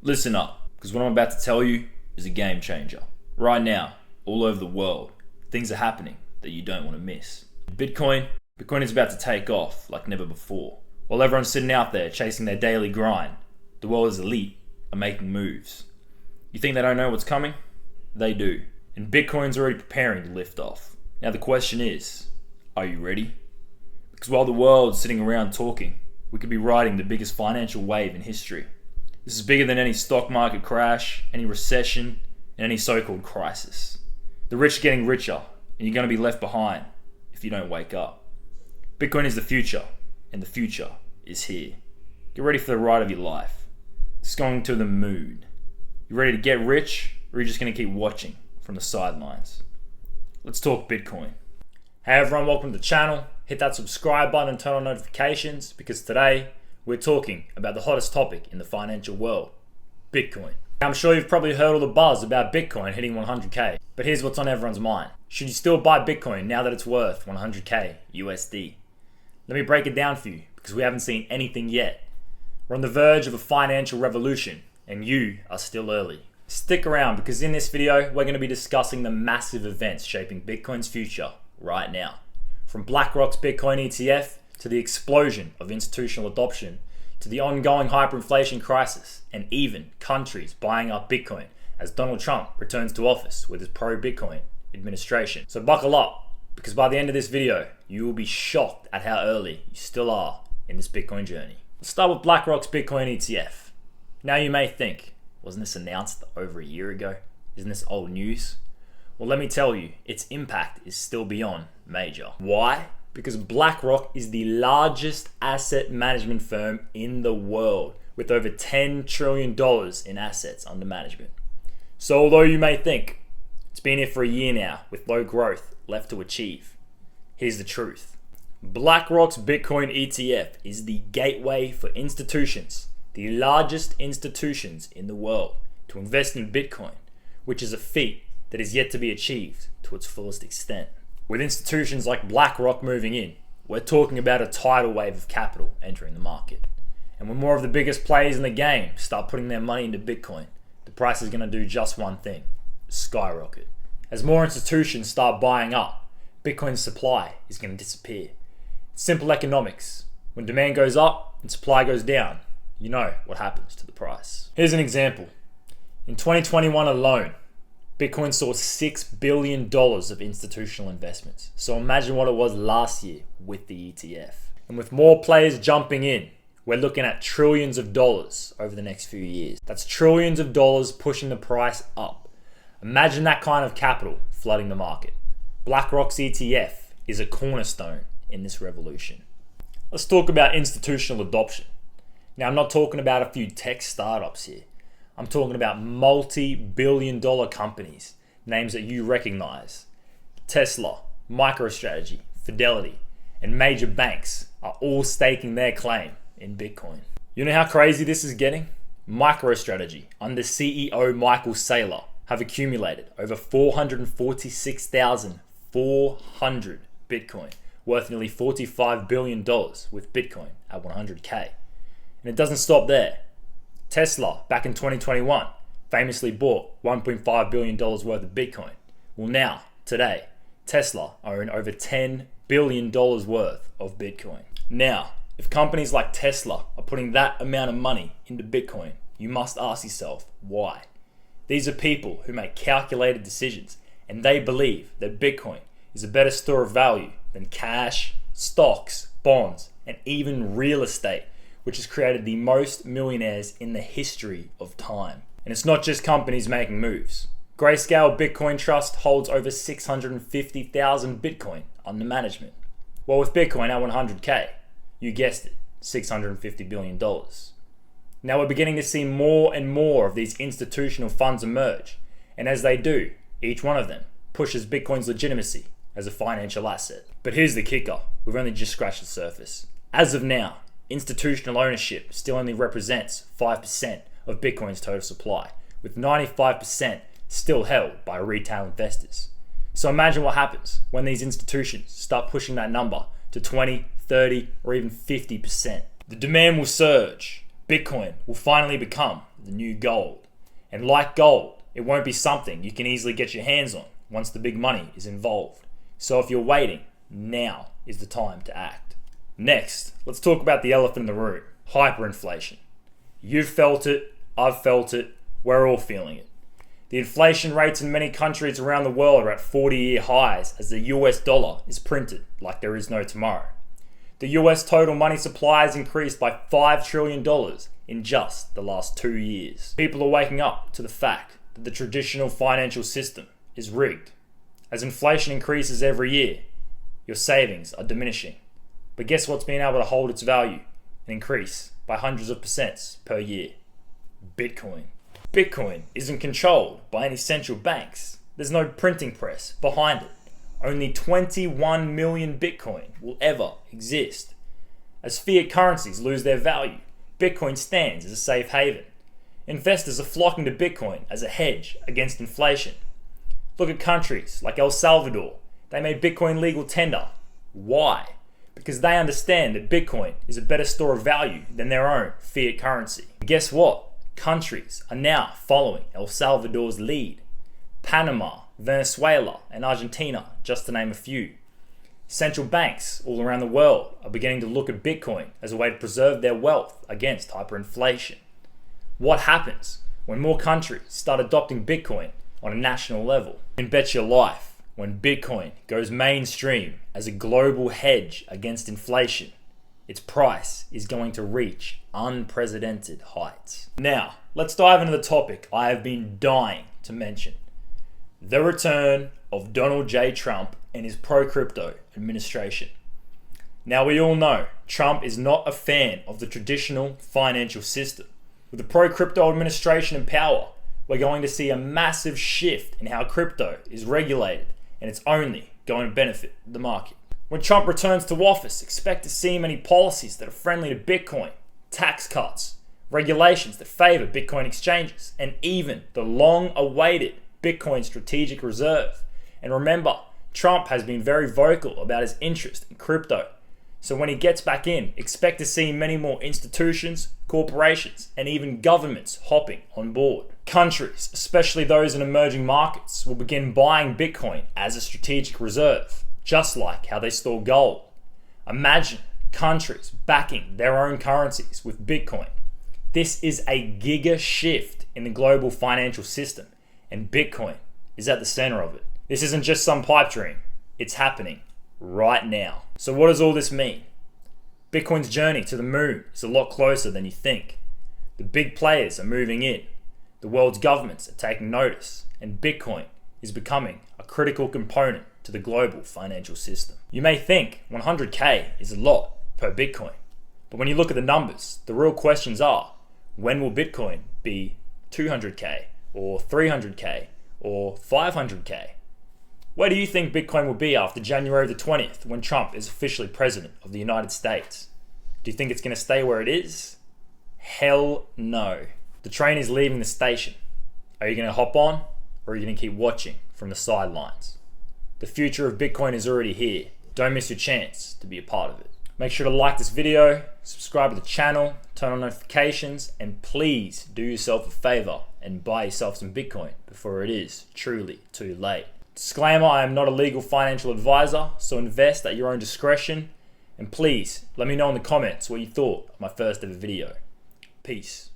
Listen up, because what I'm about to tell you is a game changer. Right now, all over the world, things are happening that you don't want to miss. Bitcoin is about to take off like never before. While everyone's sitting out there chasing their daily grind, the world's elite are making moves. You think they don't know what's coming? They do. And Bitcoin's already preparing to lift off. Now the question is, are you ready? Because while the world's sitting around talking, we could be riding the biggest financial wave in history. This is bigger than any stock market crash, any recession, and any so-called crisis. The rich are getting richer, and you're going to be left behind if you don't wake up. Bitcoin is the future, and the future is here. Get ready for the ride of your life. It's going to the moon. You ready to get rich, or are you just going to keep watching from the sidelines? Let's talk Bitcoin. Hey everyone, welcome to the channel. Hit that subscribe button and turn on notifications, because today we're talking about the hottest topic in the financial world, Bitcoin. I'm sure you've probably heard all the buzz about Bitcoin hitting 100k, but here's what's on everyone's mind. Should you still buy Bitcoin now that it's worth 100k USD? Let me break it down for you, because we haven't seen anything yet. We're on the verge of a financial revolution, and you are still early. Stick around, because in this video, we're going to be discussing the massive events shaping Bitcoin's future right now. From BlackRock's Bitcoin ETF, to the explosion of institutional adoption, to the ongoing hyperinflation crisis, and even countries buying up Bitcoin as Donald Trump returns to office with his pro-Bitcoin administration. So buckle up, because by the end of this video, you will be shocked at how early you still are in this Bitcoin journey. Let's start with BlackRock's Bitcoin ETF. Now you may think, wasn't this announced over a year ago? Isn't this old news? Well, let me tell you, its impact is still beyond major. Why? Because BlackRock is the largest asset management firm in the world, with over $10 trillion in assets under management. So although you may think it's been here for a year now with low growth left to achieve, here's the truth. BlackRock's Bitcoin ETF is the gateway for institutions, the largest institutions in the world, to invest in Bitcoin, which is a feat that is yet to be achieved to its fullest extent. With institutions like BlackRock moving in, we're talking about a tidal wave of capital entering the market. And when more of the biggest players in the game start putting their money into Bitcoin, the price is going to do just one thing: skyrocket. As more institutions start buying up, Bitcoin's supply is going to disappear. It's simple economics. When demand goes up and supply goes down, you know what happens to the price. Here's an example. In 2021 alone, Bitcoin saw $6 billion of institutional investments. So imagine what it was last year with the ETF. And with more players jumping in, we're looking at trillions of dollars over the next few years. That's trillions of dollars pushing the price up. Imagine that kind of capital flooding the market. BlackRock's ETF is a cornerstone in this revolution. Let's talk about institutional adoption. Now, I'm not talking about a few tech startups here. I'm talking about multi-billion-dollar companies, names that you recognize. Tesla, MicroStrategy, Fidelity, and major banks are all staking their claim in Bitcoin. You know how crazy this is getting? MicroStrategy, under CEO Michael Saylor, have accumulated over 446,400 Bitcoin, worth nearly $45 billion with Bitcoin at 100k. And it doesn't stop there. Tesla, back in 2021, famously bought $1.5 billion worth of Bitcoin. Well now, today, Tesla own over $10 billion worth of Bitcoin. Now, if companies like Tesla are putting that amount of money into Bitcoin, you must ask yourself, why? These are people who make calculated decisions, and they believe that Bitcoin is a better store of value than cash, stocks, bonds, and even real estate, which has created the most millionaires in the history of time. And it's not just companies making moves. Grayscale Bitcoin Trust holds over 650,000 Bitcoin under management. Well, with Bitcoin at 100k, you guessed it, $650 billion. Now we're beginning to see more and more of these institutional funds emerge. And as they do, each one of them pushes Bitcoin's legitimacy as a financial asset. But here's the kicker. We've only just scratched the surface. As of now, institutional ownership still only represents 5% of Bitcoin's total supply, with 95% still held by retail investors. So imagine what happens when these institutions start pushing that number to 20, 30, or even 50%. The demand will surge. Bitcoin will finally become the new gold. And like gold, it won't be something you can easily get your hands on once the big money is involved. So if you're waiting, now is the time to act. Next, let's talk about the elephant in the room, hyperinflation. You've felt it, I've felt it, we're all feeling it. The inflation rates in many countries around the world are at 40-year highs as the US dollar is printed like there is no tomorrow. The US total money supply has increased by $5 trillion in just the last 2 years. People are waking up to the fact that the traditional financial system is rigged. As inflation increases every year, your savings are diminishing. But guess what's been able to hold its value and increase by hundreds of percents per year? Bitcoin. Bitcoin isn't controlled by any central banks. There's no printing press behind it. Only 21 million Bitcoin will ever exist. As fiat currencies lose their value, Bitcoin stands as a safe haven. Investors are flocking to Bitcoin as a hedge against inflation. Look at countries like El Salvador. They made Bitcoin legal tender. Why? Because they understand that Bitcoin is a better store of value than their own fiat currency. And guess what? Countries are now following El Salvador's lead. Panama, Venezuela, and Argentina, just to name a few. Central banks all around the world are beginning to look at Bitcoin as a way to preserve their wealth against hyperinflation. What happens when more countries start adopting Bitcoin on a national level? And bet your life, when Bitcoin goes mainstream as a global hedge against inflation, its price is going to reach unprecedented heights. Now, let's dive into the topic I have been dying to mention. The return of Donald J. Trump and his pro-crypto administration. Now, we all know Trump is not a fan of the traditional financial system. With the pro-crypto administration in power, we're going to see a massive shift in how crypto is regulated, and it's only going to benefit the market. When Trump returns to office, expect to see many policies that are friendly to Bitcoin, tax cuts, regulations that favor Bitcoin exchanges, and even the long-awaited Bitcoin strategic reserve. And remember, Trump has been very vocal about his interest in crypto. So when he gets back in, expect to see many more institutions, corporations, and even governments hopping on board. Countries, especially those in emerging markets, will begin buying Bitcoin as a strategic reserve, just like how they store gold. Imagine countries backing their own currencies with Bitcoin. This is a giga shift in the global financial system, and Bitcoin is at the center of it. This isn't just some pipe dream, it's happening right now. So what does all this mean? Bitcoin's journey to the moon is a lot closer than you think. The big players are moving in, the world's governments are taking notice, and Bitcoin is becoming a critical component to the global financial system. You may think 100K is a lot per Bitcoin, but when you look at the numbers, the real questions are, when will Bitcoin be 200K or 300K or 500K? Where do you think Bitcoin will be after January the 20th when Trump is officially president of the United States? Do you think it's going to stay where it is? Hell no. The train is leaving the station. Are you going to hop on, or are you going to keep watching from the sidelines? The future of Bitcoin is already here. Don't miss your chance to be a part of it. Make sure to like this video, subscribe to the channel, turn on notifications, and please do yourself a favor and buy yourself some Bitcoin before it is truly too late. Disclaimer, I am not a legal financial advisor, so invest at your own discretion. And please, let me know in the comments what you thought of my first ever video. Peace.